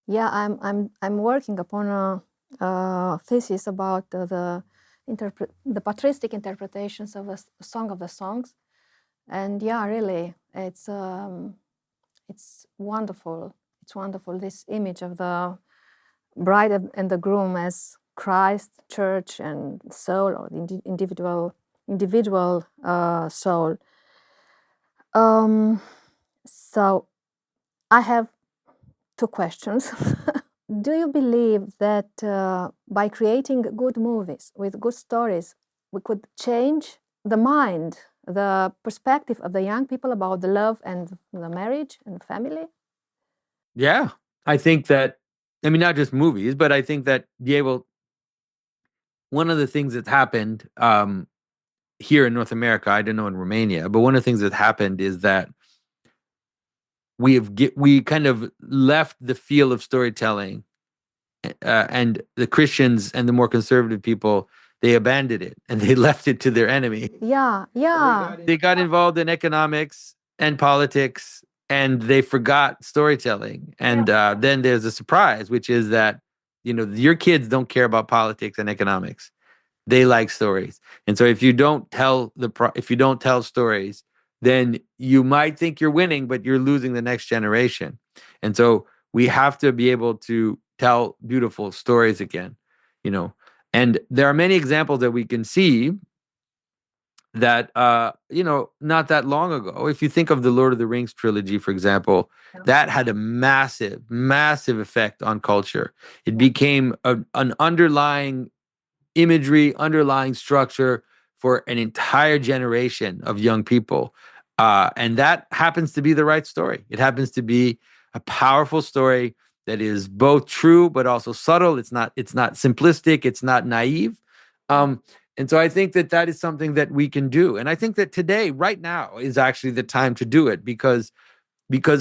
Yeah, I'm working upon a thesis about the patristic interpretations of the Song of the Songs, and yeah, really, it's wonderful. It's wonderful, this image of the bride and the groom as Christ, church, and soul, or the individual soul. So I have two questions. Do you believe that by creating good movies with good stories, we could change the mind, the perspective of the young people about the love and the marriage and the family? Yeah, I think that, not just movies, but I think that one of the things that's happened here in North America, I don't know in Romania, but one of the things that happened is that we kind of left the feel of storytelling, and the Christians and the more conservative people, they abandoned it and they left it to their enemy. Yeah. They got involved in economics and politics, and they forgot storytelling. And then there's a surprise, which is that your kids don't care about politics and economics. They like stories. And so if you don't tell stories, then you might think you're winning, but you're losing the next generation. And so we have to be able to tell beautiful stories again, you know. And there are many examples that we can see that not that long ago. If you think of the Lord of the Rings trilogy, for example, that had a massive, massive effect on culture. It became an underlying imagery, underlying structure for an entire generation of young people. And that happens to be the right story. It happens to be a powerful story that is both true but also subtle. It's not simplistic. It's not naive. And so I think that is something that we can do. And I think that today, right now, is actually the time to do it because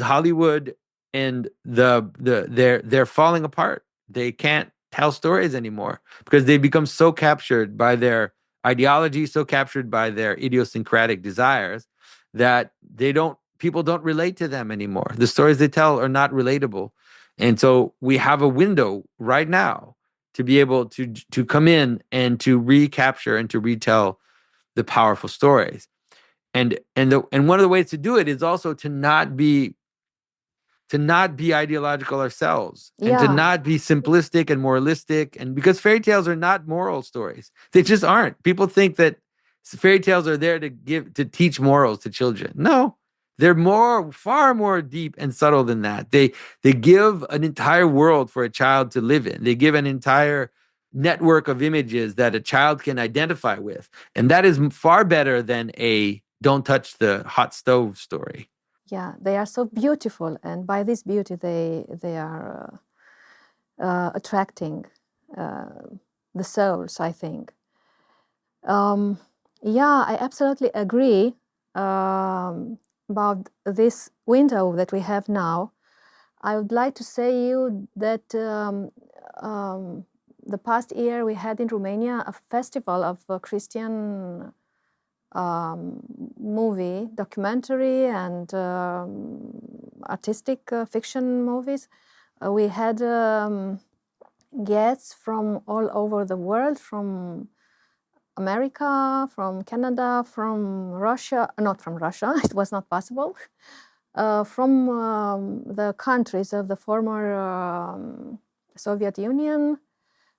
Hollywood and they're falling apart. They can't tell stories anymore because they become so captured by their ideology, so captured by their idiosyncratic desires that people don't relate to them anymore. The stories they tell are not relatable. And so we have a window right now to be able to come in and to recapture and to retell the powerful stories. And one of the ways to do it is also to not be ideological ourselves and to not be simplistic and moralistic. And because fairy tales are not moral stories, they just aren't. People think that fairy tales are there to teach morals to children. No, they're far more deep and subtle than that. They give an entire world for a child to live in. They give an entire network of images that a child can identify with. And that is far better than a don't touch the hot stove story. Yeah, they are so beautiful, and by this beauty, they are attracting the souls, I think. Yeah, I absolutely agree about this window that we have now. I would like to say you that the past year we had in Romania a festival of Christian movie, documentary, and artistic fiction movies. We had guests from all over the world, from America, from Canada, from Russia, not from Russia, it was not possible, from the countries of the former Soviet Union,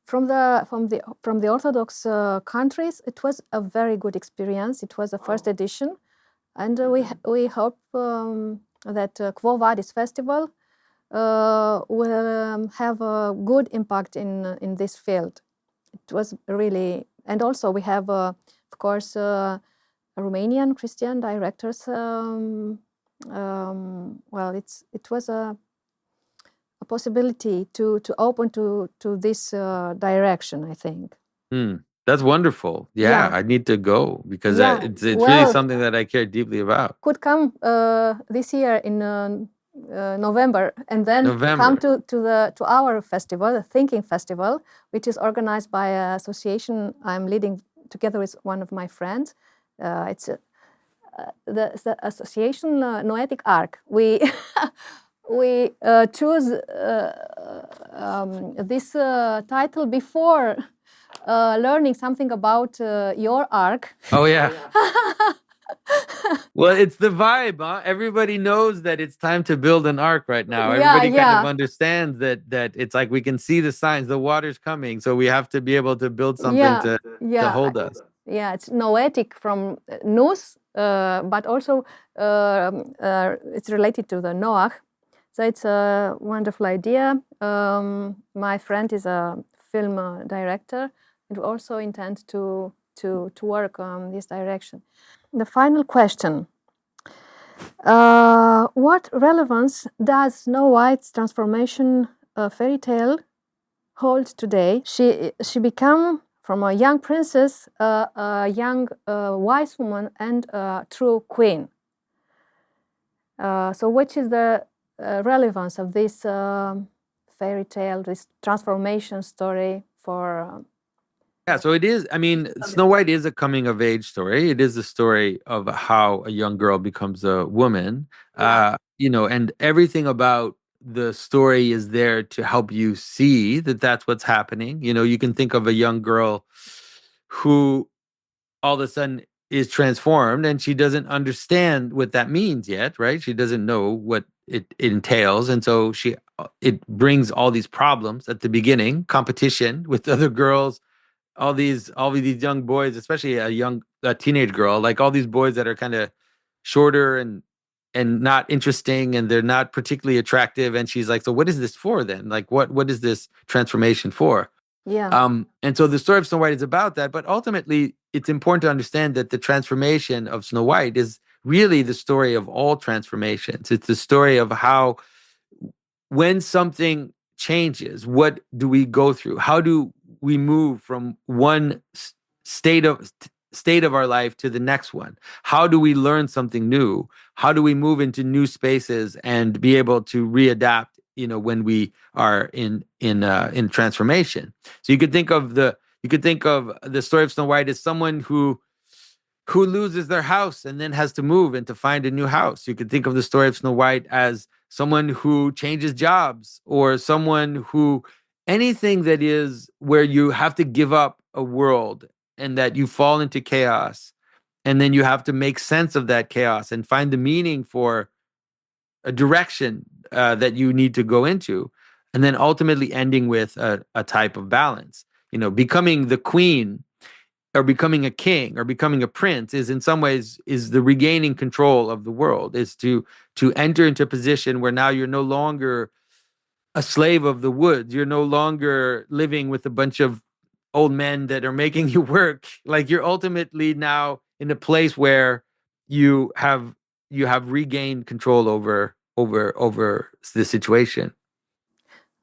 from the Orthodox countries. It was a very good experience. It was the first edition, and we hope that Quo Vadis festival will have a good impact in this field. It was really, and also we have of course Romanian Christian directors. Well, it was a possibility to open to this direction, I think. That's wonderful. Yeah, I need to go because it's really something that I care deeply about. Could come this year in November, and then come to our festival, the Thinking Festival, which is organized by an association I'm leading together with one of my friends. It's the association Noetic Arc. We we choose this title before learning something about your arc. Oh yeah. Well, it's the vibe, huh? Everybody knows that it's time to build an ark right now. Everybody kind of understands that it's like we can see the signs, the water's coming, so we have to be able to build something to hold us. Yeah, it's noetic from nous, but also it's related to the Noach. So it's a wonderful idea. My friend is a film director, and we also intend to work on this direction. The final question. What relevance does Snow White's transformation fairy tale hold today? She became from a young princess, a young wise woman, and a true queen. So which is the relevance of this fairy tale, this transformation story for... Yeah, so it is. I mean, Snow White is a coming of age story. It is a story of how a young girl becomes a woman, and everything about the story is there to help you see that that's what's happening. You know, you can think of a young girl who all of a sudden is transformed, and she doesn't understand what that means yet, right? She doesn't know what it entails, and so it brings all these problems at the beginning, competition with other girls, all these young boys, especially a teenage girl, like all these boys that are kind of shorter and not interesting, and they're not particularly attractive, and she's like, so what is this for then? Like what is this transformation for? Yeah. And so the story of Snow White is about that, but ultimately it's important to understand that the transformation of Snow White is really the story of all transformations. It's the story of how, when something changes, what do we go through? How do we move from one state of our life to the next one? How do we learn something new? How do we move into new spaces and be able to readapt, when we are in transformation? So you could think of the story of Snow White as someone who loses their house and then has to move and to find a new house. You could think of the story of Snow White as someone who changes jobs, or someone who, anything that is where you have to give up a world and that you fall into chaos, and then you have to make sense of that chaos and find the meaning for a direction that you need to go into, and then ultimately ending with a type of balance. Becoming the queen, or becoming a king, or becoming a prince, is in some ways is the regaining control of the world, is to enter into a position where now you're no longer a slave of the woods. You're no longer living with a bunch of old men that are making you work. Like, you're ultimately now in a place where you have regained control over the situation.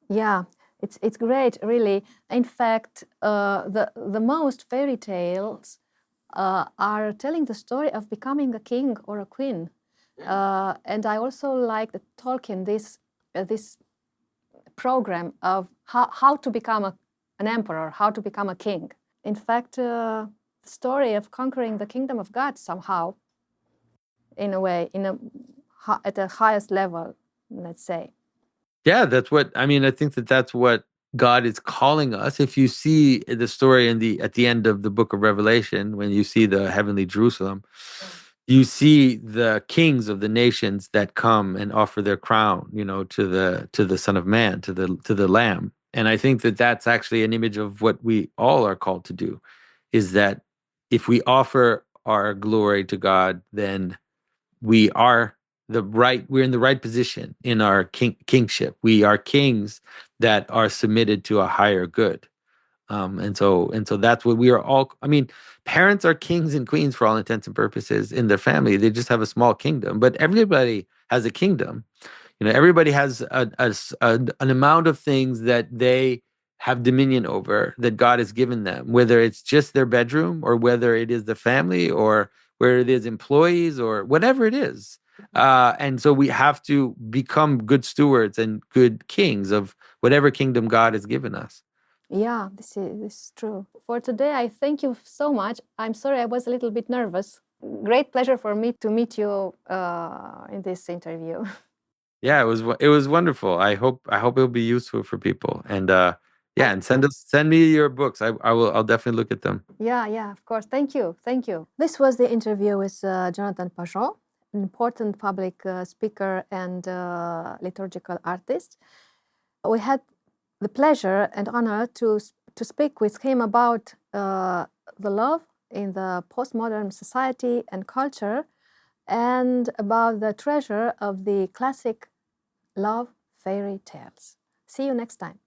Yeah, it's great, really. In fact, the most fairy tales are telling the story of becoming a king or a queen, and I also like the Tolkien this program of how to become an emperor, how to become a king. In fact, the story of conquering the kingdom of God somehow, in a way, at the highest level, let's say. Yeah, that's what I mean. I think that's what God is calling us. If you see the story at the end of the book of Revelation, when you see the heavenly Jerusalem, you see the kings of the nations that come and offer their crown, to the Son of Man, to the Lamb. And I think that's actually an image of what we all are called to do, is that if we offer our glory to God, then we are we're in the right position in our kingship. We are kings that are submitted to a higher good. And so that's what we are all. I mean, parents are kings and queens for all intents and purposes in their family. They just have a small kingdom, but everybody has a kingdom. Everybody has an amount of things that they have dominion over, that God has given them, whether it's just their bedroom, or whether it is the family, or where it is employees, or whatever it is. And so we have to become good stewards and good kings of whatever kingdom God has given us. Yeah, this is true. For today, I thank you so much. I'm sorry I was a little bit nervous. Great pleasure for me to meet you in this interview. Yeah, it was wonderful. I hope it'll be useful for people. And yeah, and send me your books. I'll definitely look at them. Yeah, of course. Thank you. This was the interview with Jonathan Pageau, an important public speaker and liturgical artist. We had the pleasure and honor to speak with him about the love in the postmodern society and culture, and about the treasure of the classic love fairy tales. See you next time.